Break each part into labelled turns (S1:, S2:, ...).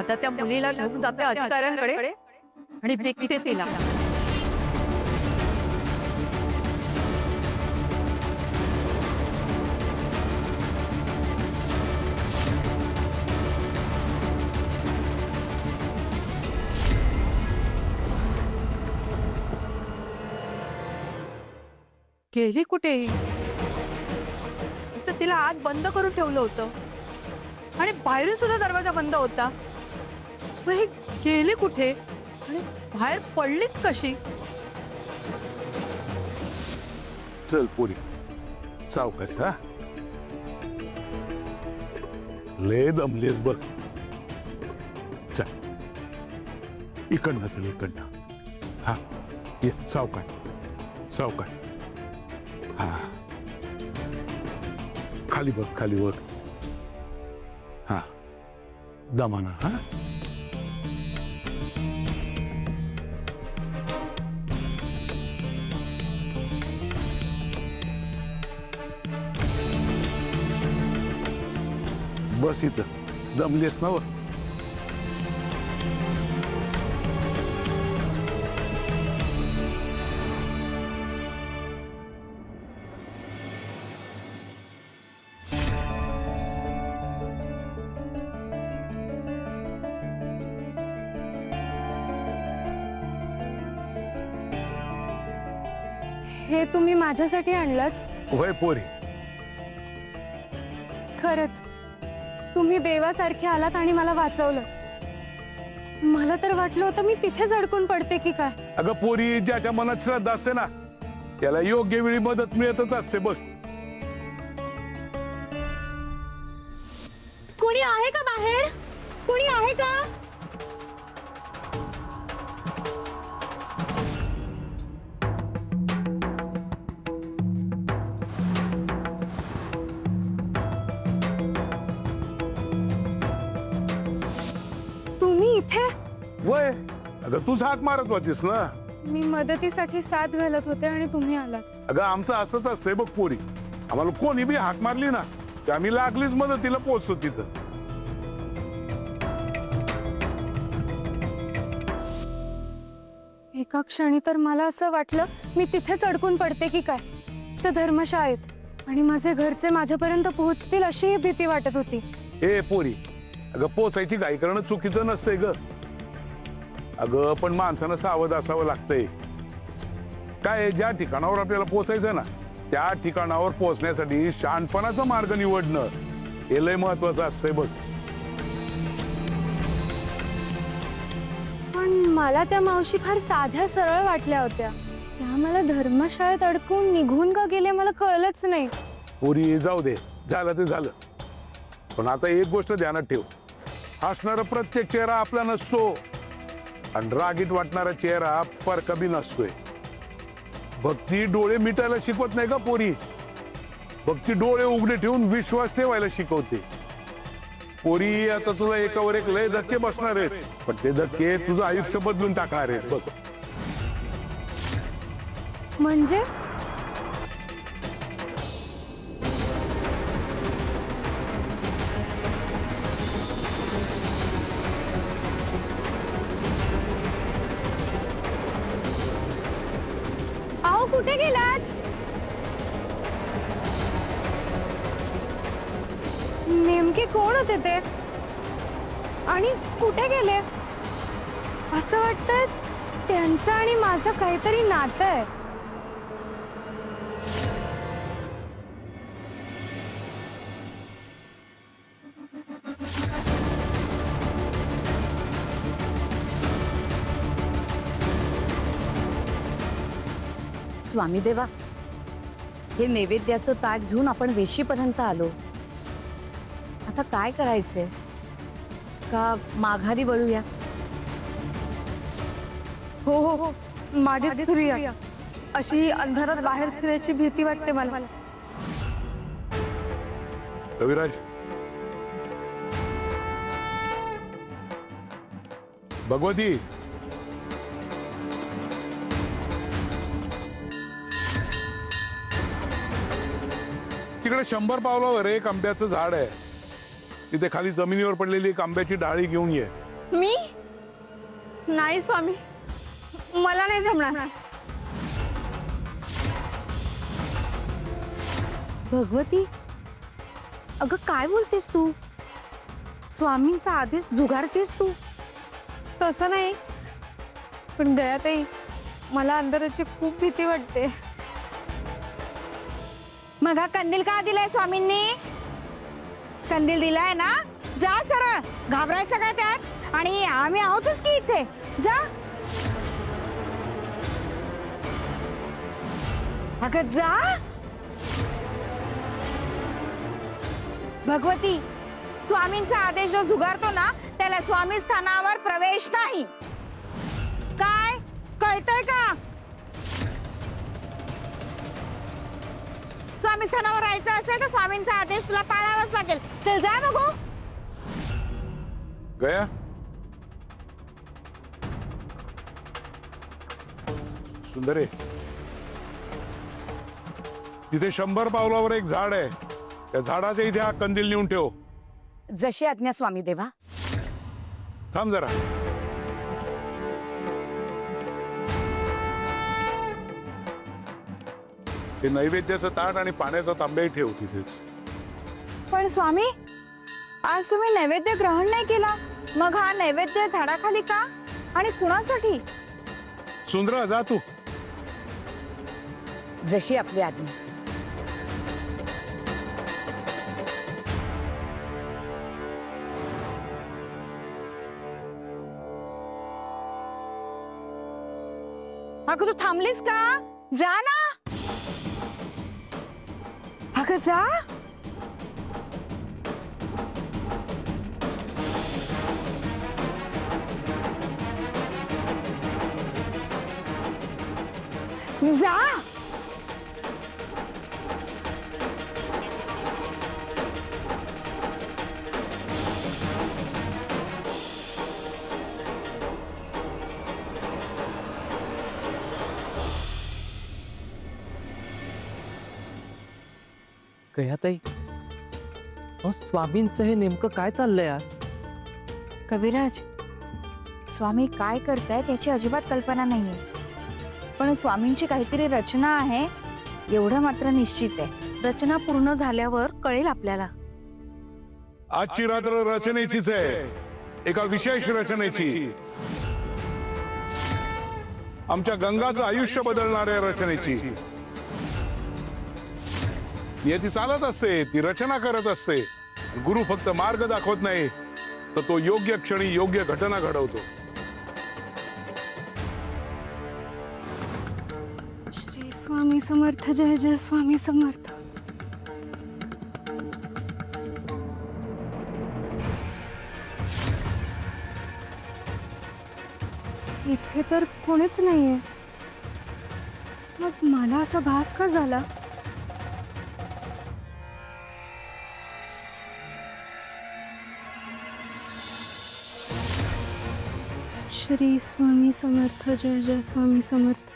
S1: आता त्या मुलीला घेऊन जाते अधिकाऱ्यांकडे आणि भेटते तिला. गेली कुठे? तर तिला आत बंद करून ठेवलं होतं आणि बाहेरून सुद्धा दरवाजा बंद होता. मग ही गेली कुठे आणि बाहेर पडलीच कशी?
S2: चल पोरी सावकाश. हा लय दमलेस बघ. चल इकडनं चल इकडनं. हा ये सावकाश सावकाश. हा खाली बघ खाली बघ. हा दमाना. हा बस इथं दमलेस ना.
S3: हे तुम्ही माझ्यासाठी आणलात?
S2: होय पोरी.
S3: खरंच तुम्ही देवासारखे आलात आणि मला वाचवलं. मला तर वाटलं होतं मी तिथेच अडकून पडते की काय.
S2: अगं पोरी, ज्याच्या मनात श्रद्धा असते ना त्याला योग्य वेळी मदत मिळतच असते बघ.
S3: कोणी आहे का बाहेर? कोणी आहे का? तुम्ही इथे?
S2: वय अगं तूच हाक मारत होतीस ना.
S3: मी मदतीसाठी साथ घालत होते आणि तुम्ही आलात.
S2: अगं आमचं असंच असतंय बघ पोरी. आम्हाला कोणी बी हाक मारली ना की आम्ही लागलीच मदतीला पोहोचतो तिथं.
S3: एका क्षणी तर मला असं वाटलं मी तिथेच अडकून पडते की काय, त्या धर्मशाळेत, आणि माझे घरचे माझ्यापर्यंत पोहोचतील अशी भीती वाटत होती.
S2: ए पोरी, अगं पोचायची घाई करणं चुकीचं नसतंय ग. अगं पण माणसानं सावध असावं लागतंय. काय ज्या ठिकाणावर आपल्याला पोचायचं ना त्या ठिकाणावर पोहोचण्यासाठी शहाणपणाचा मार्ग निवडणं हे लय महत्वाचं असतंय बघ.
S3: पण मला त्या मावशी फार साध्या सरळ वाटल्या होत्या. त्या मला धर्मशाळेत अडकून निघून का गेले मला कळलंच नाही.
S2: पोरी जाऊ दे, झालं ते झालं. पण आता एक गोष्ट ध्यानात ठेव, हसणारा प्रत्येक चेहरा आपला नसतो आणि रागीट वाटणारा चेहरा परकबी नसतोय. भक्ती डोळे मिटायला शिकवत नाही का पोरी. भक्ती डोळे उघडे ठेवून विश्वास ठेवायला शिकवते. पोरी आता तुला एकावर एक लय धक्के बसणार आहेत, पण ते धक्के तुझं आयुष्य बदलून टाकणार आहेत बघ.
S3: म्हणजे आओ कुठे गेलात? नेमके कोण होते ते आणि कुठे गेले? असं वाटतंय त्यांचं आणि माझं काहीतरी नातं आहे.
S1: स्वामी देवा, हे नैवेद्याचं ताट घेऊन आपण वेशीपर्यंत आलो. आता काय करायचंय? का माघारी वळूया?
S4: हो हो हो, मागेच फिरूया. अशी अंधारात बाहेर फिरायची भीती वाटते मला.
S2: कविराज, भगवती, तिकडे 100 पावलावर एक आंब्याचं झाड आहे. तिथे खाली जमिनीवर पडलेली एक आंब्याची डाळी घेऊन ये.
S3: मी नाही स्वामी, मला नाही जमणार.
S4: भगवती, अगं काय बोलतेस तू? स्वामींचा आदेश जुगारतेस तू?
S3: तसं नाही, पण गयाताई, मला अंधाराची खूप भीती वाटते.
S5: मग हा कंदील का दिलाय स्वामींनी? कंदील दिलाय ना, जा सरळ, घाबरायचं काय त्यात? आणि आम्ही आहोतच की इथे, जा. अगं जा. भगवती, स्वामींचा आदेश जो झुगारतो ना, त्याला स्वामी स्थानावर प्रवेश नाही. काय कळतंय का? स्वामी स्थानावर राहायचं असेल तर स्वामींचा आदेश तुला पाळावाच लागेल. चल जा बघू.
S2: गया, सुंदरे, तिथे 100 पावलावर एक झाड आहे. त्या झाडाच्या इथे हा कंदील नेऊन ठेव.
S5: जशी आज्ञा स्वामी देवा.
S2: थांब जरा. ते नैवेद्याचं ताट आणि पाण्याचा तांब्याही ठेव तिथेच.
S3: पण स्वामी, आज तुम्ही नैवेद्य ग्रहण नाही केला, मग हा नैवेद्य झाडाखाली का आणि कुणासाठी?
S2: सुंदरा, जा तू.
S5: जशी आपली आज्ञा. अगं तू थांबलीस का? जा ना. अगं जा. जा.
S6: गयाताई, स्वामींचं हे नेमकं काय चाललंय आज?
S7: कविराज, स्वामी काय करतायत याची अजिबात कल्पना नाहीये, पण स्वामींची काहीतरी रचना आहे एवढं मात्र निश्चित आहे. रचना पूर्ण झाल्यावर कळेल आपल्याला.
S2: आजची रात्र रचनेचीच आहे, एका विशेष रचनेची. आमच्या गंगाचं आयुष्य बदलणाऱ्या रचनेची. ती चालत असते, ती रचना करत असते. गुरु फक्त मार्ग दाखवत नाही, तर तो योग्य क्षणी योग्य घटना घडवतो.
S3: श्री स्वामी समर्थ. जय जय स्वामी समर्थ. इथे तर कोणीच नाहीये, मग मला असा भास का झाला? श्री स्वामी समर्थ. जय जय स्वामी समर्थ.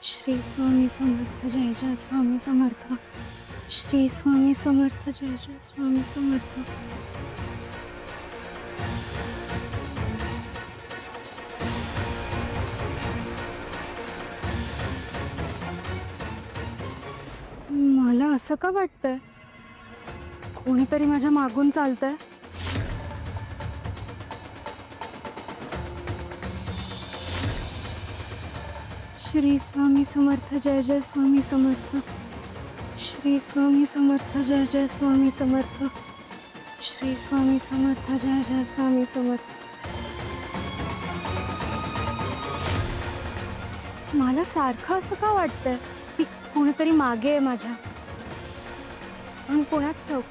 S3: श्री स्वामी समर्थ. जय जय स्वामी समर्थ. श्री स्वामी समर्थ. जय जय स्वामी समर्थ. मला असं का वाटतंय कोणीतरी माझ्या मागून चालतंय? श्री स्वामी समर्थ. जय जय स्वामी समर्थ. श्री स्वामी समर्थ. जय जय स्वामी समर्थ. श्री स्वामी समर्थ. जय जय स्वामी समर्थ. मला सारखं असं का वाटतंय की कोणीतरी मागे आहे माझ्या? पण कोणाच ठाऊक,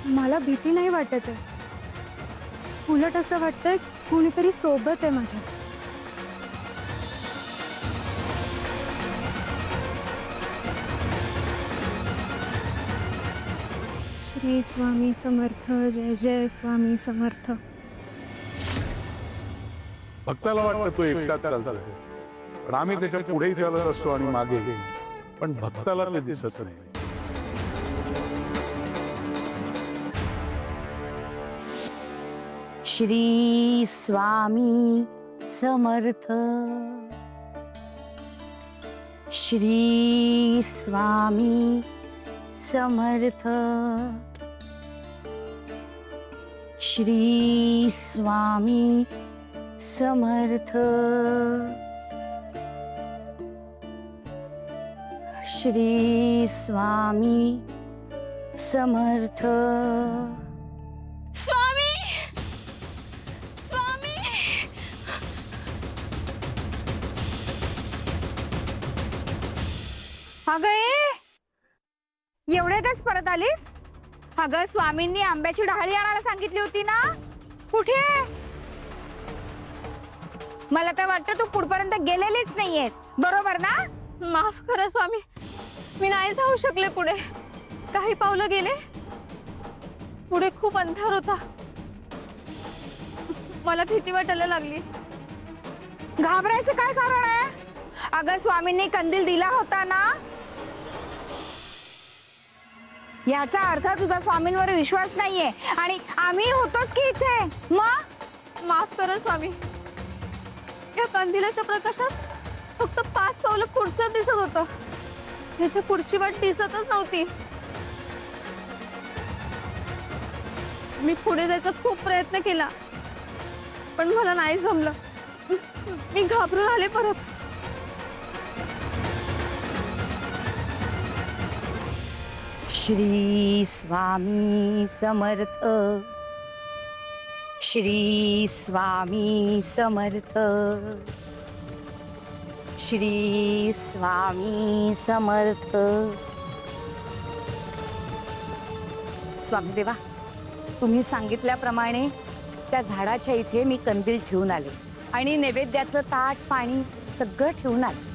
S3: मला भीती नाही वाटत आहे. उलट असं वाटतंय कोणीतरी सोबत आहे माझ्या. श्री स्वामी समर्थ. जय जय स्वामी समर्थ.
S2: भक्ताला वाटतं तो एकटाच चालतोय, पण आम्ही त्याच्या पुढेही चालत असतो आणि मागे, पण भक्ताला ते दिसत नाही.
S7: श्री स्वामी समर्थ. श्री स्वामी समर्थ. श्री स्वामी समर्थ. श्री स्वामी समर्थ. स्वामी स्वामी.
S5: अगं एवढ्यातच परत आलीस? अगं स्वामींनी आंब्याची डहाळी आणायला सांगितली होती ना, कुठे? मला तर वाटतं तू पुढपर्यंत गेलेलीच नाहीयेस, बरोबर ना?
S1: माफ करा स्वामी, मी नाही जाऊ शकले पुढे. काही पावलं गेले, पुढे खूप अंधार होता. मला भीती वाटायला लागली.
S5: घाबरायचं काय कारण आहे? अगं स्वामींनी कंदील दिला होता ना, याचा अर्थ तुझा स्वामींवर विश्वास नाहीये आणि आम्ही होतोच की इथे. मग
S1: माफ करा स्वामी, या कंदिलाच्या प्रकाशात फक्त 5 पावलं पुढचं दिसत होतं. त्याच्या पुढची वाट दिसतच नव्हती. मी पुढे जायचा खूप प्रयत्न केला, पण मला नाही जमलं. मी घाबरून आले परत.
S7: श्री स्वामी समर्थ. श्री स्वामी समर्थ. श्री स्वामी समर्थ. स्वामी देवा, तुम्ही सांगितल्याप्रमाणे त्या झाडाच्या इथे मी कंदील ठेवून आले आणि नैवेद्याचं ताट, पाणी सगळं ठेवून आले.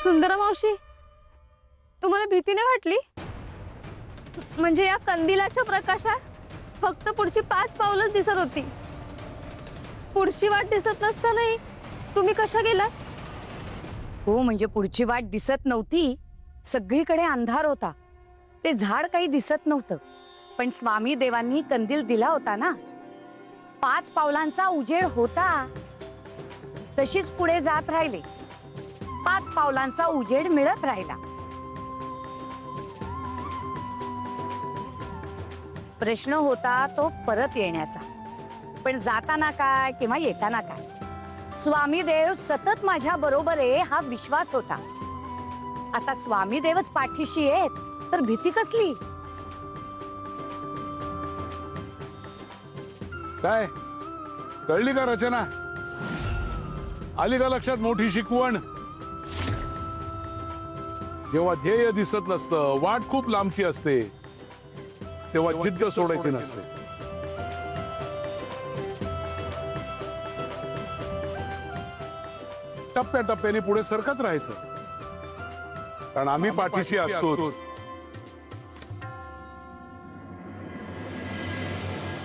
S1: सुंदरा मावशी, तुम्हाला भीती नाही वाटली? म्हणजे या कंदिलाच्या प्रकाशात फक्त पुढची 5 पावलंच दिसत होती. पुढची वाट दिसत नसतानाही तुम्ही कशा गेलात?
S7: हो, म्हणजे पुढची वाट दिसत नव्हती. सगळीकडे अंधार होता. ते झाड काही दिसत नव्हतं. पण स्वामी देवांनी कंदील दिला होता ना. 5 पावलांचा उजेड होता. तशीच पुढे जात राहिले. 5 पावलांचा उजेड मिळत राहिला. प्रश्न होता तो परत येण्याचा. पण जाताना काय किंवा येताना काय, स्वामी देव सतत माझ्या बरोबर आहे हा विश्वास होता. आता स्वामी देवच पाठीशी आहेत तर भीती कसली?
S2: काय कळली का रचना? आली का लक्षात मोठी शिकवण? जेव्हा ध्येय दिसत नसतं, वाट खूप लांबची असते, तेव्हा जिद्द सोडायची नसते. टप्प्याटप्प्याने पुढे सरकत राहायचं, कारण आम्ही पाठीशी असतोच.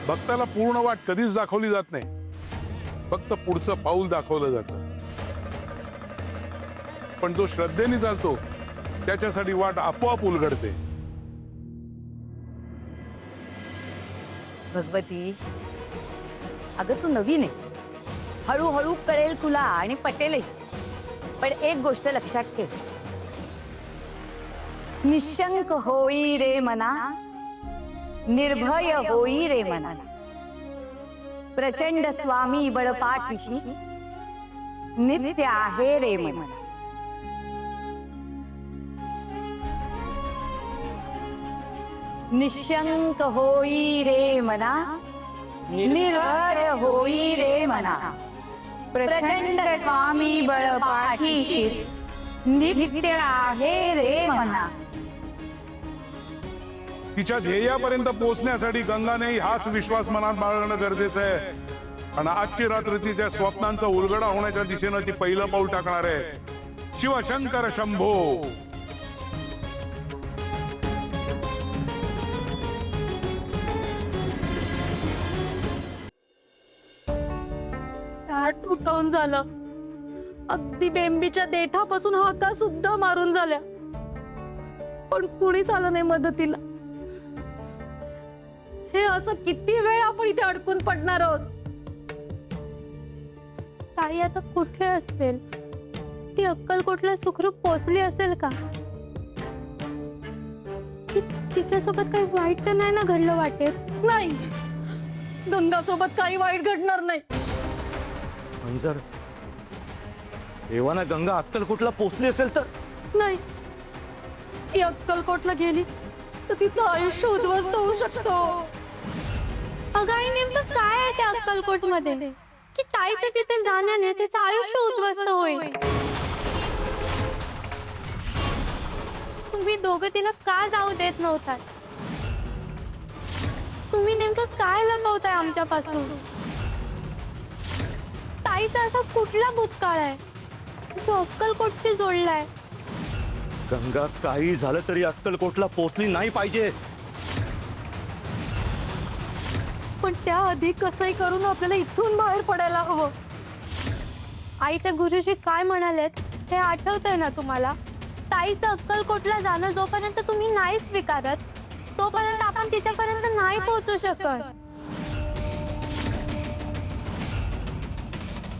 S2: भक्ताला पूर्ण वाट कधीच दाखवली जात नाही, फक्त पुढचं पाऊल दाखवलं जातं. पण जो श्रद्धेने चालतो त्याच्यासाठी वाट आपोआप उलगडते.
S7: भगवती, अगं तू नवीन आहे, हळूहळू कळेल तुला आणि पटेलही. पण एक गोष्ट लक्षात ठेव, निशंक होई रे मना, निर्भय होई रे मना. प्रचंड स्वामी बळपाठीशी नित्य आहे रे मना. निशंक होई रे मना, निर्भय होई रे मना. प्रचंड स्वामी बळपाठीशी नित्य आहे रे मना.
S2: तिच्या ध्येयापर्यंत पोहोचण्यासाठी गंगाने हाच विश्वास मनात बाळगणं गरजेचं आहे. आणि आजची रात्र तिच्या स्वप्नांचा उलगडा होण्याच्या दिशेनं ती पहिलं पाऊल टाकणार आहे. शिवशंकर शंभो.
S1: ताट तुटवून झालं. अगदी बेंबीच्या देठापासून हाका सुद्धा मारून झाल्या, पण कुणीच आलं नाही मदतीला. हे असं किती वेळ आपण इथे अडकून पडणार आहोत?
S3: ताई आता कुठे असेल? ती अक्कलकोटला सुखरूप पोचली असेल का? की तिच्यासोबत काही वाईट तर नाही ना घडलं वाटेत?
S1: नाही, गंगा सोबत काही वाईट घडणार नाही.
S8: पण जर एव्हाना गंगा अक्कलकोटला पोचली असेल तर?
S1: नाही, ती अक्कलकोटला गेली तर तिचं आयुष्य उद्ध्वस्त होऊ शकतो.
S3: अगं आई, नेमकं काय आहे त्या अक्कलकोट मध्ये की ताईच्या तिथे जाण्याने तिचं आयुष्य उद्ध्वस्त होईल? तुम्ही दोघं तिला का जाऊ देत नव्हतात? तुम्ही नेमकं काय लपवताय आमच्यापासून? ताईचा असा कुठला भूतकाळ आहे जो अक्कलकोटशी जोडलाय?
S8: गंगा काही झालं तरी अक्कलकोटला पोचली नाही पाहिजे.
S1: पण त्याआधी कसंही करून आपल्याला इथून बाहेर पडायला हवं.
S3: आई त्या गुरुजी काय म्हणालेत हे आठवतंय ना तुम्हाला? ताईचं अक्कलकोटला जाणं जोपर्यंत तुम्ही नाही स्वीकारत तोपर्यंत आपण तिच्यापर्यंत नाही पोहोचू शकत.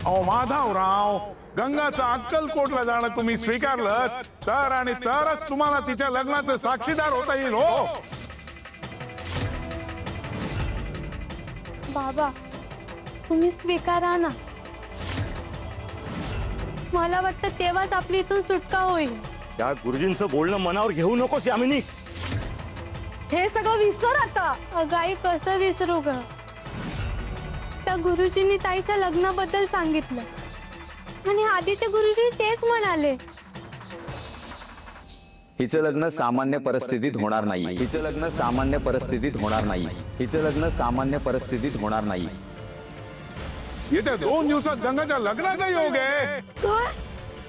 S2: अहो माधवराव, गंगाचं अक्कलकोटला जाणं तुम्ही स्वीकारलं तर आणि तरच तुम्हाला तिच्या लग्नाचं साक्षीदार होता येईल. हो,
S3: बाबा तुम्ही स्वीकारा ना. मला वाटतं तेव्हाच आपली इथून सुटका होईल.
S8: त्या गुरुजींचं बोलणं मनावर घेऊ नकोस यामिनी.
S1: हे सगळं विसर आता.
S3: अगं आई, कसं विसरू ग? त्या गुरुजींनी ताईच्या लग्नाबद्दल सांगितलं आणि आधीचे गुरुजी तेच म्हणाले.
S9: हिचं लग्न सामान्य परिस्थितीत होणार नाही. हिचं लग्न सामान्य परिस्थितीत होणार नाही. हिचं लग्न सामान्य परिस्थितीत होणार नाही.
S2: येत्या 2 दिवसात गंगाच्या लग्नाचा योग आहे.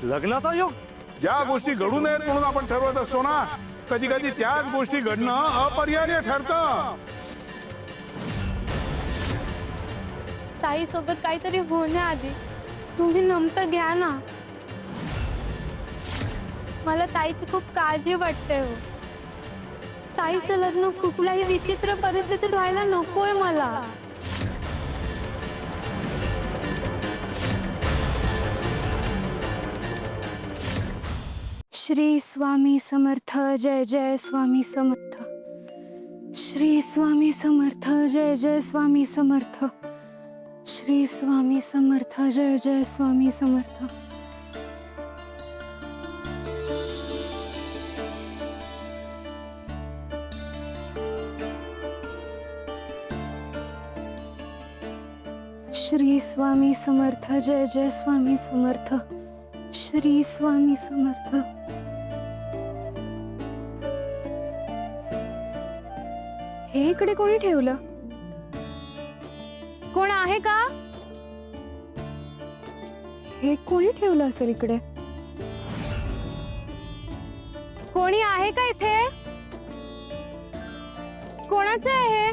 S8: लग्नाचा योग?
S2: ज्या गोष्टी घडू नयेत म्हणून आपण ठरवत असतो ना, कधी कधी त्याच गोष्टी घडणं अपरिहार्य ठरतं.
S3: ताई सोबत काहीतरी होण्याआधी तुम्ही नमतं घ्या ना. मला ताईची खूप काळजी वाटते हो. ताईचं लग्न कुठल्याही विचित्र परिस्थितीत व्हायला नकोय मला. श्री स्वामी समर्थ. जय जय स्वामी समर्थ. श्री स्वामी समर्थ. जय जय स्वामी समर्थ. श्री स्वामी समर्थ. जय जय स्वामी समर्थ. श्री स्वामी समर्थ. जय जय स्वामी समर्थ. श्री स्वामी समर्थ. हे इकडे कोणी ठेवलं? कोण आहे का? हे कोणी ठेवलं असेल इकडे? कोणी आहे का इथे? कोणाचं आहे हे?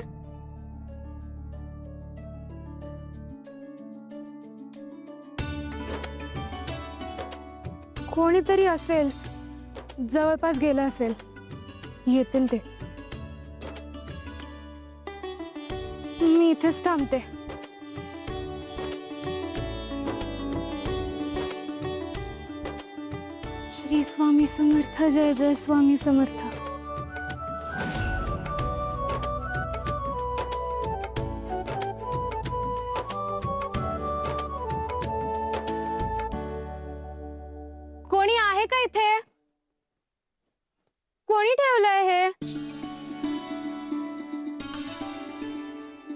S3: कोणीतरी असेल, जवळपास गेलं असेल. येतील ते. मी इथेच थांबते. श्री स्वामी समर्थ. जय जय स्वामी समर्थ. कोणी आहे का इथे? कोणी ठेवलंय हे?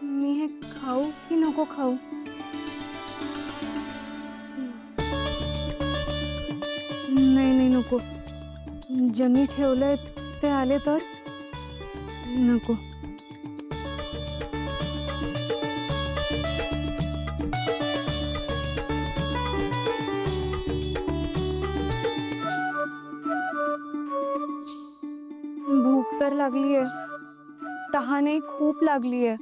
S3: मी हे खाऊ की नको खाऊ? नाही नाही, नको. ज्यांनी ठेवलंय ते आले तर नको. भूक तर लागलीये, तहानही खूप लागलीये.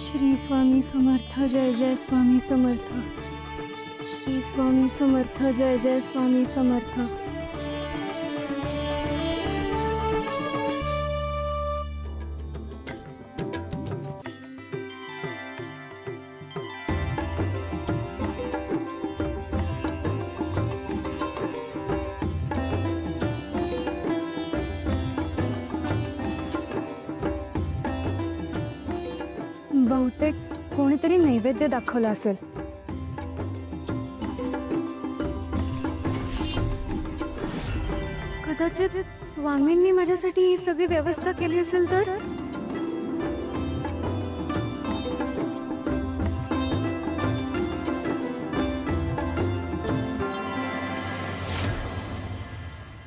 S3: श्री स्वामी समर्थ. जय जय स्वामी समर्थ. श्री स्वामी समर्थ. जय जय स्वामी समर्थ. बहुतेक कोणीतरी नैवेद्य दाखवला असेल. कदाचित स्वामींनी माझ्यासाठी ही सगळी व्यवस्था केली असेल तर.